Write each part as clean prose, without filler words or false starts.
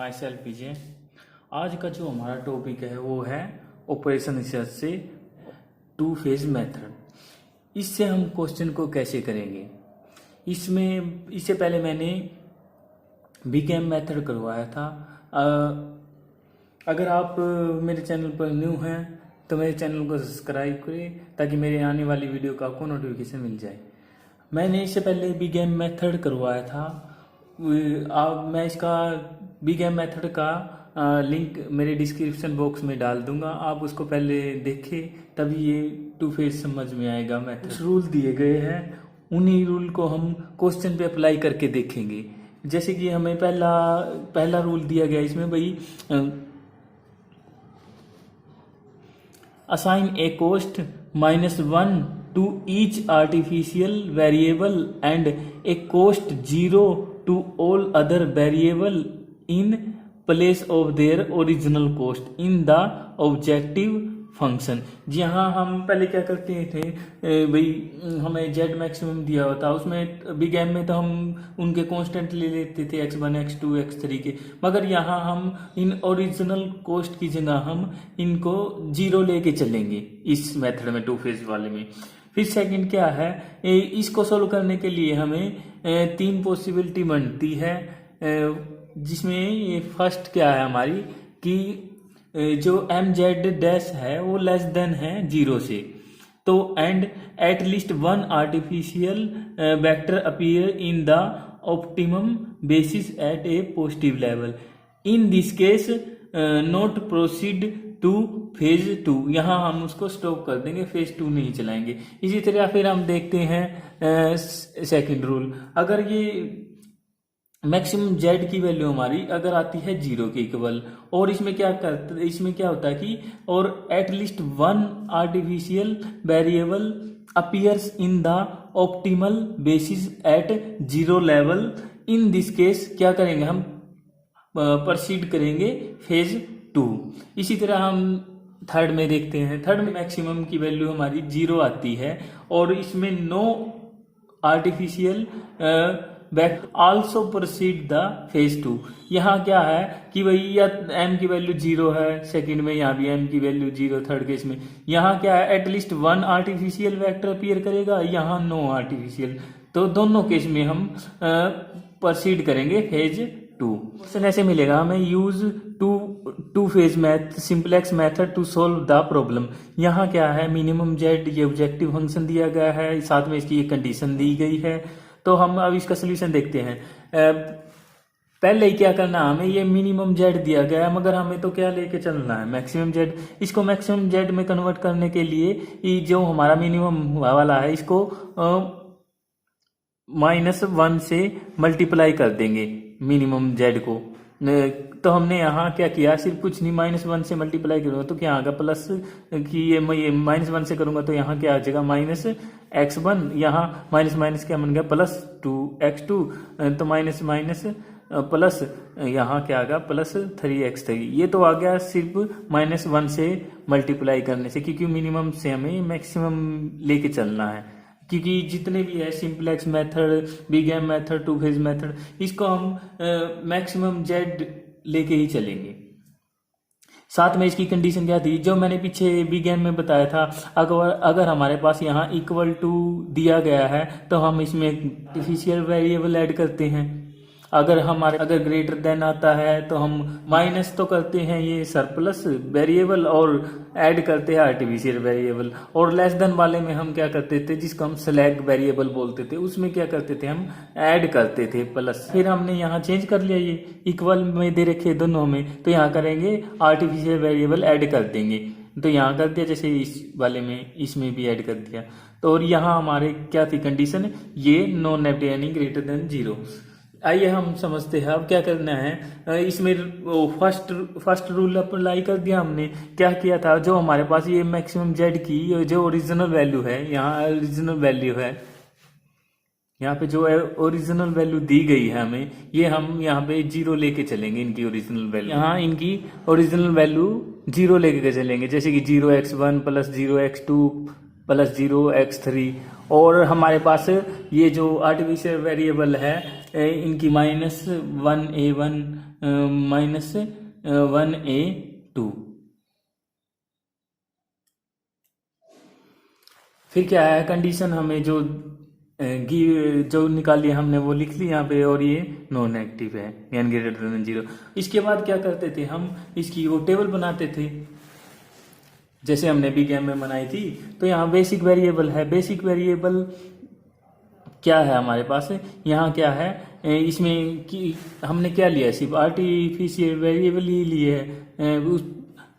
My self विजय। आज का जो हमारा टॉपिक है वो है ऑपरेशन रिसर्च से टू फेज मेथड। इससे हम क्वेश्चन को कैसे करेंगे, इससे पहले मैंने बीकेएम मेथड करवाया था। अगर आप मेरे चैनल पर न्यू हैं तो मेरे चैनल को सब्सक्राइब करें ताकि मेरे आने वाली वीडियो का आपको नोटिफिकेशन मिल जाए। मैंने इससे पहले बीकेएम मेथड करवाया था। मैं इसका बीकेएम मेथड का लिंक मेरे डिस्क्रिप्शन बॉक्स में डाल दूंगा, आप उसको पहले देखें तभी ये टू फेज समझ में आएगा। मेथड कुछ रूल दिए गए हैं, उन्हीं रूल को हम क्वेश्चन पे अप्लाई करके देखेंगे। जैसे कि हमें पहला रूल दिया गया इसमें भाई assign A cost -1 to each artificial variable and a cost 0 to all other variable in place of their original cost in the objective function. जी हाँ, हम पहले क्या करते थे भाई, हमें जेड मैक्सिमम दिया होता, उसमें बीकेएम में तो हम उनके कांस्टेंट ले लेते थे x1 x2 x3 के, मगर यहाँ हम इन ओरिजिनल कॉस्ट की जगह हम इनको 0 लेके चलेंगे इस मेथड में, टू फेज वाले में। फिर सेकंड क्या है, इसको सोल्व करने के लिए हमें 3 पॉसिबिलिटी बनती है, जिसमें ये फर्स्ट क्या है हमारी कि जो एम जेड डैश है वो लेस देन है 0 से, तो and at least one artificial vector appear in the optimum basis at a positive level. In this case not proceed to phase 2। यहाँ हम उसको स्टॉप कर देंगे, फेज 2 नहीं चलाएंगे। इसी तरह फिर हम देखते हैं सेकंड रूल। अगर ये मैक्सिमम जेड की वैल्यू हमारी अगर आती है 0 के इक्वल, और इसमें क्या होता है कि और at least one artificial variable appears in the optimal basis at 0 level. In this case क्या करेंगे हम, प्रोसीड करेंगे फेज 2। इसी तरह हम थर्ड में देखते हैं। थर्ड में मैक्सिमम की वैल्यू हमारी 0 आती है और इसमें no artificial vector also proceed the phase 2। यहाँ क्या है कि भाई या m की वैल्यू 0 है सेकंड में, यहाँ भी m की वैल्यू 0 थर्ड केस में। यहाँ क्या है, at least one artificial vector appear करेगा, यहाँ नो आर्टिफिशियल, तो दोनों केस में हम प्रोसीड करेंगे फेज 2। क्वेश्चन ऐसे मिलेगा हमें, use two phase math simplex method to solve the problem. यहाँ क्या है, मिनिमम जेड ये ऑब्जेक्टिव फंक्शन दिया गया है, साथ में इसकी एक कंडीशन दी गई है। तो हम अब इसका सोल्यूशन देखते हैं। पहले ही क्या करना है हमें, ये मिनिमम जेड दिया गया है मगर हमें तो क्या लेके चलना है, मैक्सिमम जेड। इसको मैक्सिमम जेड में कन्वर्ट करने के लिए जो हमारा मिनिमम वाला है इसको -1 से मल्टीप्लाई कर देंगे मिनिमम जेड को। तो हमने यहाँ क्या किया, सिर्फ कुछ नहीं, -1 से मल्टीप्लाई करूंगा तो क्या आएगा, प्लस कि ये -1 से करूंगा तो यहाँ क्या आ जाएगा, -x1, यहाँ माइनस क्या बन गया, +2x2, तो माइनस प्लस यहाँ क्या आ गया, +3x3। ये तो आ गया सिर्फ -1 से मल्टीप्लाई करने से, क्योंकि मिनिमम से हमें मैक्सिमम लेके चलना है। क्योंकि जितने भी है simplex method, BKM method, two phase method, इसको हम मैक्सिमम जेड लेके ही चलेंगे। साथ में इसकी कंडीशन क्या थी, जो मैंने पीछे बीकेएम में बताया था, अगर हमारे पास यहाँ इक्वल टू दिया गया है तो हम इसमें आर्टिफिशियल वेरिएबल ऐड करते हैं। अगर ग्रेटर देन आता है तो हम माइनस तो करते हैं ये सरप्लस वेरिएबल और ऐड करते हैं आर्टिफिशियल वेरिएबल, और लेस देन वाले में हम क्या करते थे, जिसको हम स्लैग वेरिएबल बोलते थे, उसमें क्या करते थे, हम ऐड करते थे प्लस। फिर हमने यहाँ चेंज कर लिया, ये इक्वल में दे रखे दोनों में, तो यहाँ करेंगे आर्टिफिशियल वेरिएबल ऐड कर देंगे, तो यहाँ कर दिया, जैसे इस वाले में इसमें भी ऐड कर दिया। तो और यहाँ हमारे क्या थी कंडीशन, ये नॉन नेगेटिव यानी ग्रेटर देन 0। आइए हम समझते हैं अब क्या करना है। इसमें फर्स्ट रूल अप्लाई कर दिया हमने। क्या किया था, जो हमारे पास ये मैक्सिमम जेड की जो ओरिजिनल वैल्यू है, यहाँ ओरिजिनल वैल्यू है, यहाँ पे जो ओरिजिनल वैल्यू दी गई है हमें, ये हम यहाँ पे 0 लेके चलेंगे इनकी ओरिजिनल वैल्यू। यहाँ इनकी ओरिजिनल वैल्यू 0 लेके चलेंगे, जैसे कि 0x1 + 0x2 + 0x3, और हमारे पास ये जो आर्टिफिशियल वेरिएबल है इनकी -1 a1 -1a2। फिर क्या है कंडीशन, हमें जो निकाली हमने वो लिख ली यहाँ पे, और ये नॉन नेगेटिव है n ग्रेटर देन 0। इसके बाद क्या करते थे हम, इसकी वो टेबल बनाते थे जैसे हमने बिग एम में बनाई थी। तो यहाँ बेसिक वेरिएबल है, बेसिक वेरिएबल क्या है हमारे पास, यहाँ क्या है इसमें कि हमने क्या लिया है, सिर्फ आर्टिफिशियल वेरिएबल ही लिए है।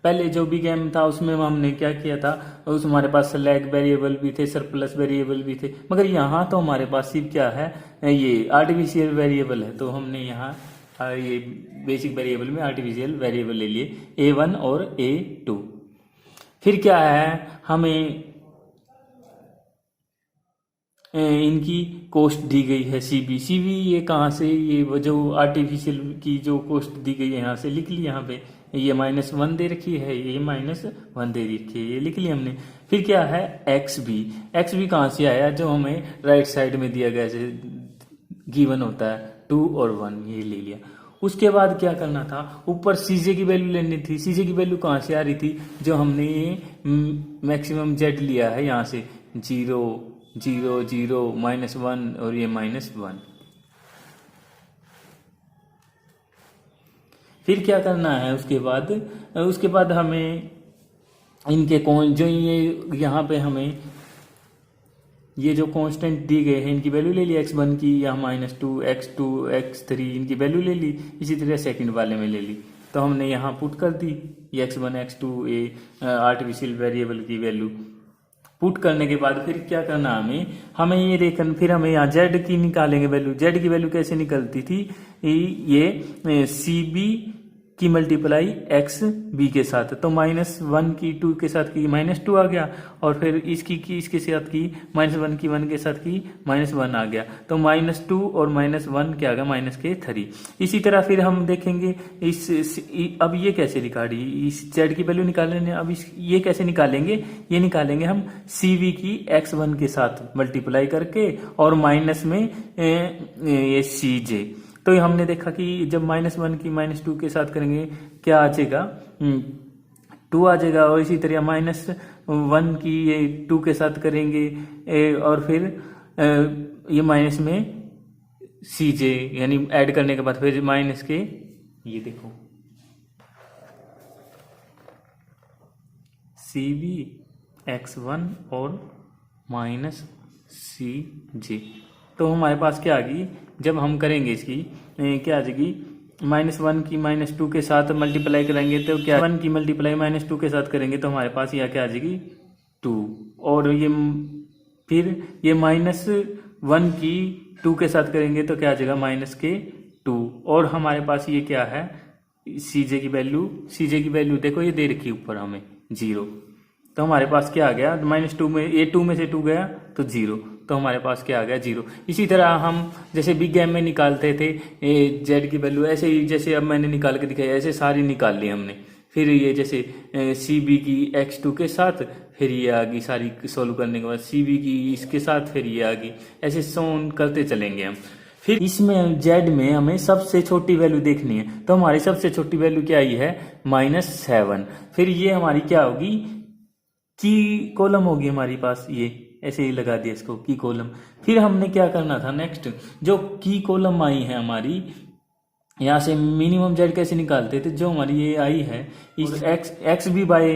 पहले जो बिग एम था उसमें हमने क्या किया था, उस हमारे पास स्लैग वेरिएबल भी थे, सरप्लस वेरिएबल भी थे, मगर यहाँ तो हमारे पास सिर्फ क्या है, ये आर्टिफिशियल वेरिएबल है। तो हमने यहाँ ये बेसिक वेरिएबल में आर्टिफिशियल वेरिएबल ले लिए a1 और a2। फिर क्या है, हमें इनकी कॉस्ट दी गई है सीबी। ये कहाँ से, ये जो आर्टिफिशियल की जो कॉस्ट दी गई है यहाँ से लिख ली, यहाँ पे ये -1 दे रखी है, ये -1 दे रखी है, ये लिख लिया हमने। फिर क्या है एक्स बी कहाँ से आया, जो हमें राइट साइड में दिया गया जैसे गिवन होता है 2 और 1, ये ले लिया। उसके बाद क्या करना था, ऊपर सीजे की वैल्यू लेनी थी। सीजे की वैल्यू कहाँ से आ रही थी, जो हमने ये मैक्सिमम जेड लिया है यहाँ से 0 0 0 -1 और ये -1। फिर क्या करना है, उसके बाद हमें इनके जो ये यहाँ पे हमें ये जो कांस्टेंट दी गए हैं इनकी वैल्यू ले ली x1 की, या -2 x2 x3 इनकी वैल्यू ले ली। इसी तरह सेकंड वाले में ले ली, तो हमने यहाँ पुट कर दी ये x1 x2 ये आर्टिफिशियल वेरिएबल की वैल्यू पुट करने के बाद फिर क्या करना, हमें ये देखना, फिर हमें यहाँ z की निकालेंगे वैल्यू। z की वैल्यू कैसे निकलती थी, ये सी बी की मल्टीप्लाई एक्स बी के साथ, तो -1 की 2 के साथ की -2 आ गया, और फिर इसकी इसके साथ की -1 की 1 के साथ की -1 आ गया, तो -2 और -1 क्या आ गया -3। इसी तरह फिर हम देखेंगे अब ये कैसे निकाली, इस z की वैल्यू निकालने, अब ये कैसे निकालेंगे, ये निकालेंगे हम CV की x1 के साथ मल्टीप्लाई करके और माइनस में ये CJ। तो हमने देखा कि जब -1 की -2 के साथ करेंगे क्या आ जाएगा, 2 आ जाएगा, और इसी तरह -1 की ये 2 के साथ करेंगे और फिर ये माइनस में CJ यानी ऐड करने के बाद फिर माइनस के, ये देखो CV x1 और -CJ। तो हमारे पास क्या आ गई, जब हम करेंगे इसकी क्या आ जाएगी, -1 की -2 के साथ मल्टीप्लाई करेंगे तो क्या 1 की मल्टीप्लाई -2 के साथ करेंगे तो हमारे पास यह क्या आ जाएगी 2, और ये फिर ये -1 की 2 के साथ करेंगे तो क्या आ जाएगा -2, और हमारे पास ये क्या है CJ की वैल्यू देखो ये दे रखी ऊपर हमें 0, तो हमारे पास क्या आ गया -2 में ये 2 में से 2 गया तो 0, तो हमारे पास क्या आ गया 0। इसी तरह हम जैसे बिग गेम में निकालते थे जेड की वैल्यू, ऐसे ही जैसे अब मैंने निकाल के दिखाया ऐसे सारी निकाल ली हमने। फिर ये जैसे CB की x2 के साथ, फिर ये आ गई सारी सोल्व करने के बाद CB की इसके साथ, फिर ये आ गई, ऐसे सोन करते चलेंगे हम। फिर इसमें जेड में हमें सबसे छोटी वैल्यू देखनी है, तो हमारी सबसे छोटी वैल्यू क्या आई है -7। फिर ये हमारी क्या होगी की कॉलम होगी हमारे पास, ये ऐसे ही लगा दिया इसको की कॉलम। फिर हमने क्या करना था नेक्स्ट, जो की कॉलम आई है हमारी, यहाँ से मिनिमम जेड कैसे निकालते थे, जो हमारी ये आई है इस एक्स भी बाय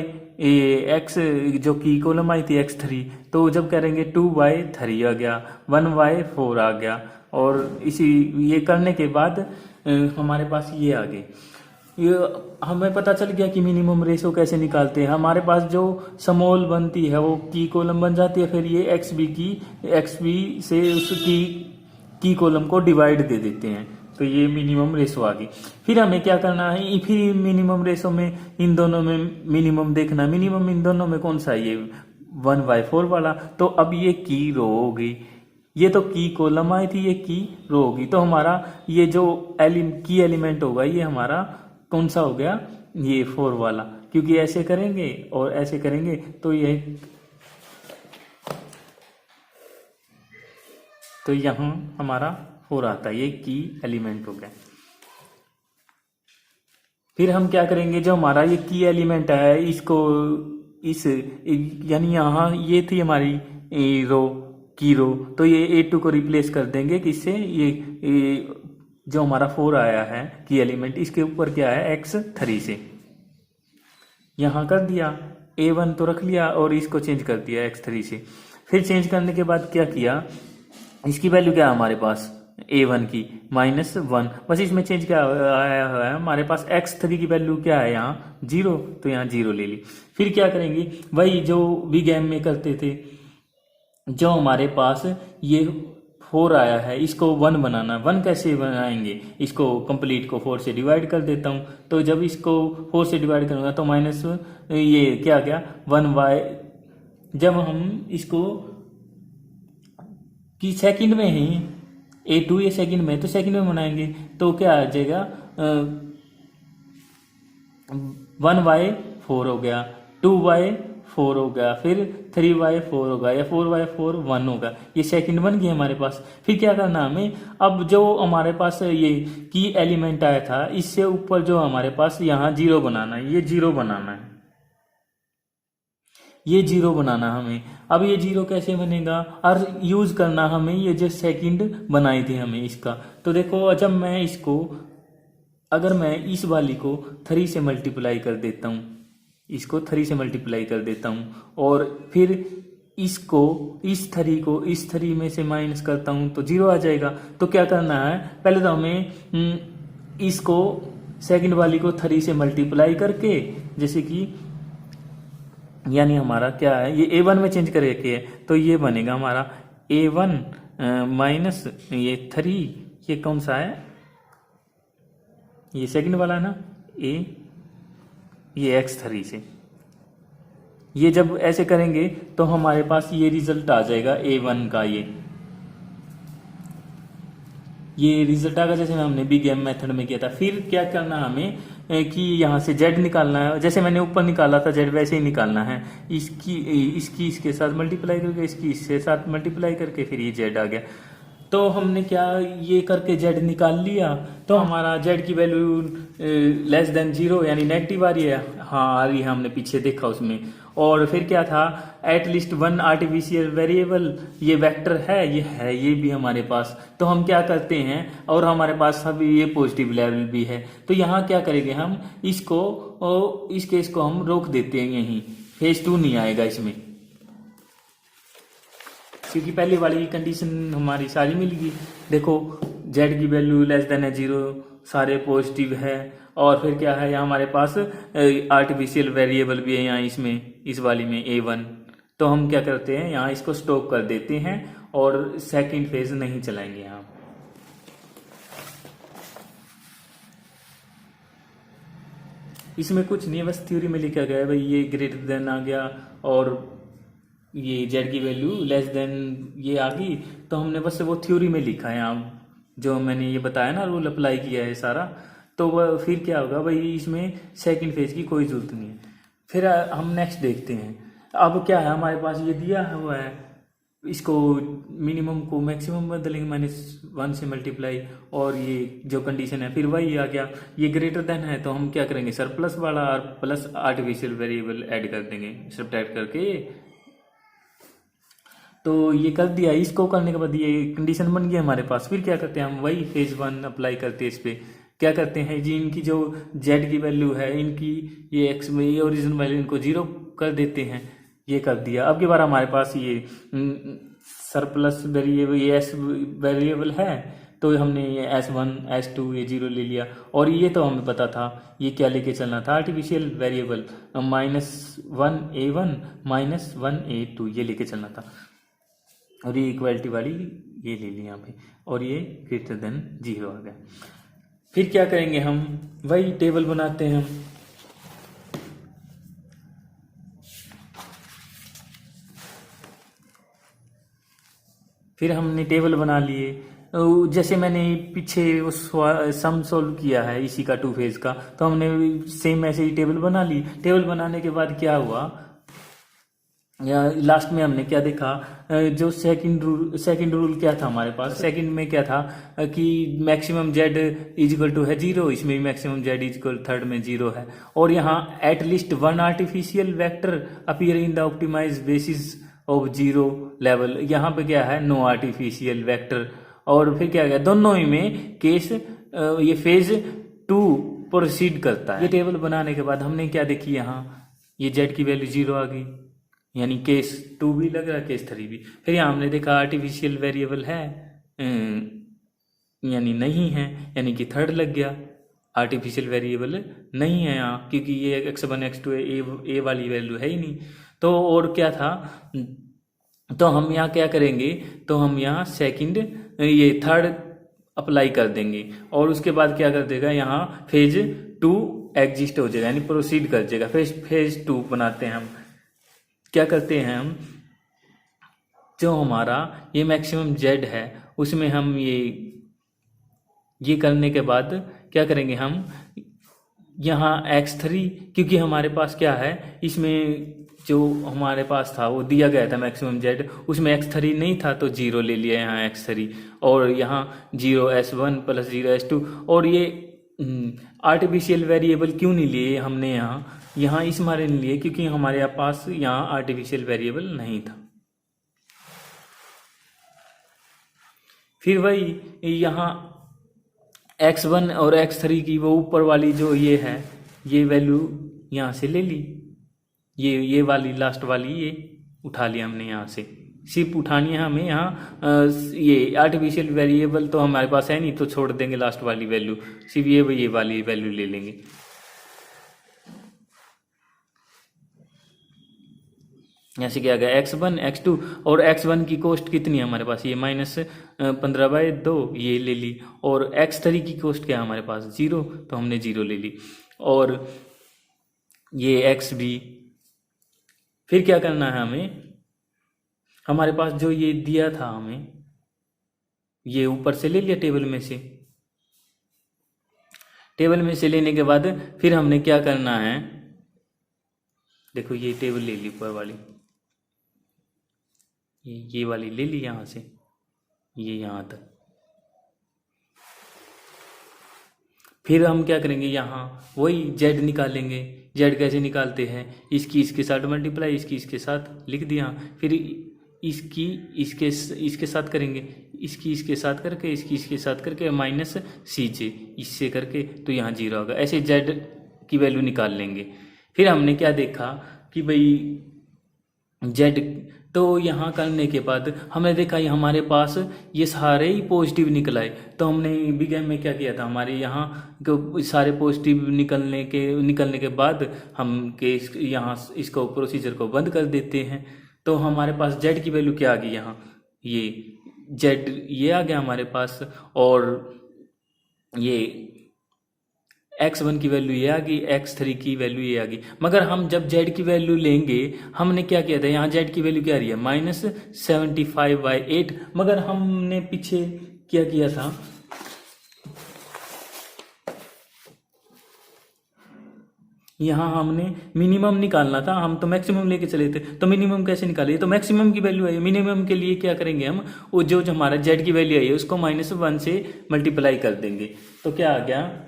एक्स, जो की कॉलम आई थी x3, तो जब करेंगे 2/3 आ गया, 1/4 आ गया, और इसी ये करने के बाद हमारे पास ये आ गए। ये हमें पता चल गया कि मिनिमम रेशो कैसे निकालते हैं। हमारे पास जो स्मॉल बनती है वो की कॉलम बन जाती है, फिर ये एक्स बी से उसकी की कॉलम को डिवाइड दे देते हैं, तो ये मिनिमम रेशो आ गई। फिर हमें क्या करना है, फिर मिनिमम रेशो में इन दोनों में मिनिमम देखना, मिनिमम इन दोनों में कौन सा है, ये 1/4 वाला, तो अब ये की रो हो गई, ये तो की कॉलम आई थी, ये की रो होगी, तो हमारा ये जो की एलिमेंट होगा ये हमारा कौन सा हो गया, ये 4 वाला, क्योंकि ऐसे करेंगे और ऐसे करेंगे तो यहाँ हमारा 4 आता है, ये की एलिमेंट हो गया। फिर हम क्या करेंगे, जो हमारा ये की एलिमेंट है इसको इस यानी यहाँ ये थी हमारी रो की रो, तो ये A2 को रिप्लेस कर देंगे किससे, ये जो हमारा 4 आया है की एलिमेंट, इसके ऊपर क्या है x3 से यहाँ कर दिया, A1 तो रख लिया और इसको चेंज कर दिया x3 से। फिर चेंज करने के बाद क्या किया, इसकी वैल्यू क्या है हमारे पास A1 की -1, बस इसमें चेंज क्या आया हुआ है हमारे पास x3 की वैल्यू क्या है यहाँ 0, तो यहाँ 0 ले ली। फिर क्या करेंगे, वही जो भी गेम में करते थे, जो हमारे पास ये 4 आया है इसको 1 बनाना। 1 कैसे बनाएंगे, इसको कंप्लीट को 4 से डिवाइड कर देता हूँ, तो जब इसको 4 से डिवाइड करूँगा तो माइनस ये क्या गया 1y, जब हम इसको कि सेकंड में ही A2 ये सेकंड में, तो सेकंड में बनाएंगे तो क्या आ जाएगा 1y4 हो गया, 2y4 हो गया, फिर 3y4 होगा या 4y4 1 होगा, ये सेकंड बन गया हमारे पास। फिर क्या करना हमें, अब जो हमारे पास ये की एलिमेंट आया था इससे ऊपर जो हमारे पास यहाँ 0 बनाना है, ये 0 बनाना है, ये 0 बनाना हमें। अब ये 0 कैसे बनेगा, और यूज करना हमें ये जो सेकंड बनाई थी हमें इसका, तो देखो जब मैं इसको, अगर मैं इस वाली को 3 से मल्टीप्लाई कर देता हूँ, इसको 3 से मल्टीप्लाई कर देता हूँ, और फिर इसको इस 3 को इस 3 में से माइनस करता हूँ तो 0 आ जाएगा। तो क्या करना है, पहले तो हमें इसको सेकंड वाली को 3 से मल्टीप्लाई करके, जैसे कि यानी हमारा क्या है ये A1 में चेंज करके है, तो ये बनेगा हमारा A1 माइनस ये 3, ये कौन सा है, ये सेकंड वाला है ना ये x3 से। ये जब ऐसे करेंगे तो हमारे पास ये रिजल्ट आ जाएगा A1 का, ये रिजल्ट आएगा जैसे हमने बिग एम मेथड में किया था। फिर क्या करना हमें कि यहाँ से z निकालना है, जैसे मैंने ऊपर निकाला था z वैसे ही निकालना है, इसकी इसके साथ मल्टीप्लाई करके, इसकी इसके साथ मल्टीप्लाई करके, फिर ये z आ गया। तो हमने क्या ये करके z निकाल लिया, तो हमारा z की वैल्यू लेस देन 0 यानी नेगेटिव आ रही है, हाँ आ रही है, हमने पीछे देखा उसमें। और फिर क्या था, एटलीस्ट 1 आर्टिफिशियल वेरिएबल, ये वेक्टर है, ये भी हमारे पास, तो हम क्या करते हैं, और हमारे पास सभी ये पॉजिटिव लेवल भी है, तो यहाँ क्या करेंगे हम इसको, इस केस को हम रोक देते हैं यहीं, फेज 2 नहीं आएगा इसमें, क्योंकि पहले वाली कंडीशन हमारी सारी मिल गई। देखो z की वैल्यू लेस देन है 0, सारे पॉजिटिव है, और फिर क्या है यहाँ हमारे पास आर्टिफिशियल वेरिएबल भी है यहाँ इसमें, इस वाली में A1। तो हम क्या करते हैं यहाँ इसको स्टॉप कर देते हैं और सेकंड फेज नहीं चलाएंगे यहाँ। इसमें कुछ नहीं, बस थ्योरी में लिखा गया है भाई, ये ग्रेटर देन आ गया और ये z की वैल्यू लेस देन ये आ गई, तो हमने बस वो थ्योरी में लिखा है यहाँ, जो मैंने ये बताया ना रूल अप्लाई किया है सारा। तो वह फिर क्या होगा भाई, इसमें सेकंड फेज की कोई जरूरत नहीं है। फिर हम नेक्स्ट देखते हैं। अब क्या है हमारे पास, ये दिया हुआ है, इसको मिनिमम को मैक्सिमम बदलेंगे -1 से मल्टीप्लाई, और ये जो कंडीशन है फिर वही आ गया, ये ग्रेटर देन है, तो हम क्या करेंगे सरप्लस वाला और प्लस आर्टिफिशियल वेरिएबल ऐड कर देंगे सब्ट्रैक्ट करके। तो ये कर दिया, इसको करने के बाद ये कंडीशन बन गई हमारे पास। फिर क्या करते हैं हम, वही फेज 1 अप्लाई करते हैं इस पर। क्या करते हैं जी, इनकी जो z की वैल्यू है, इनकी ये x में ये ओरिजिनल वैल्यू इनको 0 कर देते हैं, ये कर दिया। अब की बार हमारे पास ये सरप्लस वेरिएबल, ये s वेरिएबल है, तो हमने ये s1 s2 ये 0 ले लिया, और ये तो हमें पता था ये क्या लेके चलना था, आर्टिफिशियल वेरिएबल -1 a1 -1 a2 ये लेके चलना था, और ये इक्वालिटी वाली ये ले ली यहाँ पे, और ये ग्रेटर देन 0 आ गया। फिर क्या करेंगे हम, वही टेबल बनाते हैं हम। फिर हमने टेबल बना लिए, जैसे मैंने पीछे उस सम सोल्व किया है इसी का 2 फेज का, तो हमने सेम ऐसे ही टेबल बना ली। टेबल बनाने के बाद क्या हुआ, या लास्ट में हमने क्या देखा, जो सेकंड रूल क्या था हमारे पास, सेकंड में क्या था कि maximum Z is equal to है 0, इसमें भी maximum Z is equal third में 0 है, और यहाँ at least one artificial vector appear in the optimize basis of 0 level, यहाँ पे क्या है नो आर्टिफिशियल वेक्टर, और फिर क्या गया दोनों ही में केस ये फेज 2 प्रोसीड करता है। ये टेबल बनाने के बाद हमने क्या देखी, यहाँ ये जेड की वैल्यू 0 आ गई, यानी केस 2 भी लग रहा, केस 3 भी। फिर यहाँ हमने देखा आर्टिफिशियल वेरिएबल है यानी नहीं है, यानी कि थर्ड लग गया, आर्टिफिशियल वेरिएबल नहीं है यहाँ, क्योंकि ये x1 x2 ए वाली वैल्यू है ही नहीं। तो और क्या था, तो हम यहाँ क्या करेंगे, तो हम यहाँ सेकंड ये थर्ड अप्लाई कर देंगे, और उसके बाद क्या कर देगा, यहाँ फेज 2 एग्जिस्ट हो जाएगा, यानी प्रोसीड कर जाएगा। फेज 2 बनाते हैं हम, क्या करते हैं हम, जो हमारा ये मैक्सिमम जेड है उसमें हम ये करने के बाद क्या करेंगे हम, यहाँ x3, क्योंकि हमारे पास क्या है, इसमें जो हमारे पास था वो दिया गया था मैक्सिमम जेड, उसमें x3 नहीं था तो 0 ले लिया यहाँ x3, और यहाँ 0s1 प्लस 0s2, और ये आर्टिफिशियल वेरिएबल क्यों नहीं लिए हमने यहाँ इस मारे नहीं लिए, क्योंकि हमारे पास यहाँ आर्टिफिशियल वेरिएबल नहीं था। फिर वही यहाँ x1 और x3 की वो ऊपर वाली जो ये है, ये वैल्यू यहाँ से ले ली, ये वाली लास्ट वाली ये उठा लिया हमने यहाँ से, सिर्फ उठानी है हमें यहाँ ये आर्टिफिशियल वेरिएबल तो हमारे पास है नहीं, तो छोड़ देंगे लास्ट वाली वैल्यू, सिर्फ ये वाली वैल्यू ले लेंगे। यहाँ से क्या आ गया x1 x2, और x1 की कॉस्ट कितनी है हमारे पास, ये -15/2 ये ले ली, और x3 की कॉस्ट क्या है हमारे पास 0, तो हमने 0 ले ली, और ये x भी। फिर क्या करना है हमें, हमारे पास जो ये दिया था हमें, ये ऊपर से ले लिया टेबल में से, टेबल में से लेने के बाद फिर हमने क्या करना है, देखो ये टेबल ले ली ऊपर वाली, ये वाली ले ली यहाँ से ये यहाँ तक। फिर हम क्या करेंगे, यहाँ वही z निकालेंगे। z कैसे निकालते हैं, इसकी इसके साथ मल्टीप्लाई, इसकी इसके साथ लिख दिया, फिर इसकी इसके साथ करेंगे, इसकी इसके साथ करके, इसकी इसके साथ करके माइनस cj इससे करके, तो यहाँ 0 होगा। ऐसे z की वैल्यू निकाल लेंगे। फिर हमने क्या देखा कि भाई z, तो यहाँ करने के बाद हमने देखा ये हमारे पास ये सारे ही पॉजिटिव निकल आए, तो हमने बिग एम में क्या किया था, हमारे यहाँ सारे पॉजिटिव निकलने के बाद हम के यहाँ इसको प्रोसीजर को बंद कर देते हैं। तो हमारे पास z की वैल्यू क्या आ गई, यहाँ ये z ये आ गया हमारे पास, और ये x1 की वैल्यू ये आ गई, x3 की वैल्यू ये आ गई। मगर हम जब z की वैल्यू लेंगे, हमने क्या किया था, यहाँ z की वैल्यू क्या आ रही है -75/8, मगर हमने पीछे क्या किया था, यहाँ हमने मिनिमम निकालना था, हम तो मैक्सिमम लेके चले थे, तो मिनिमम कैसे निकाले, तो मैक्सिमम की वैल्यू आई, मिनिमम के लिए क्या करेंगे हम, वो जो हमारा z की वैल्यू आई है उसको -1 से मल्टीप्लाई कर देंगे। तो क्या आ गया,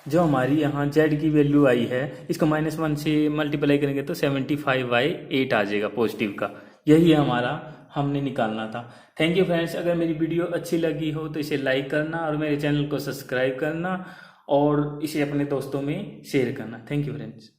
जो हमारी यहाँ z की वैल्यू आई है इसको -1 से मल्टीप्लाई करेंगे तो 75/8 आ जाएगा पॉजिटिव का। यही हमारा हमने निकालना था। थैंक यू फ्रेंड्स, अगर मेरी वीडियो अच्छी लगी हो तो इसे लाइक करना और मेरे चैनल को सब्सक्राइब करना और इसे अपने दोस्तों में शेयर करना। Thank you friends.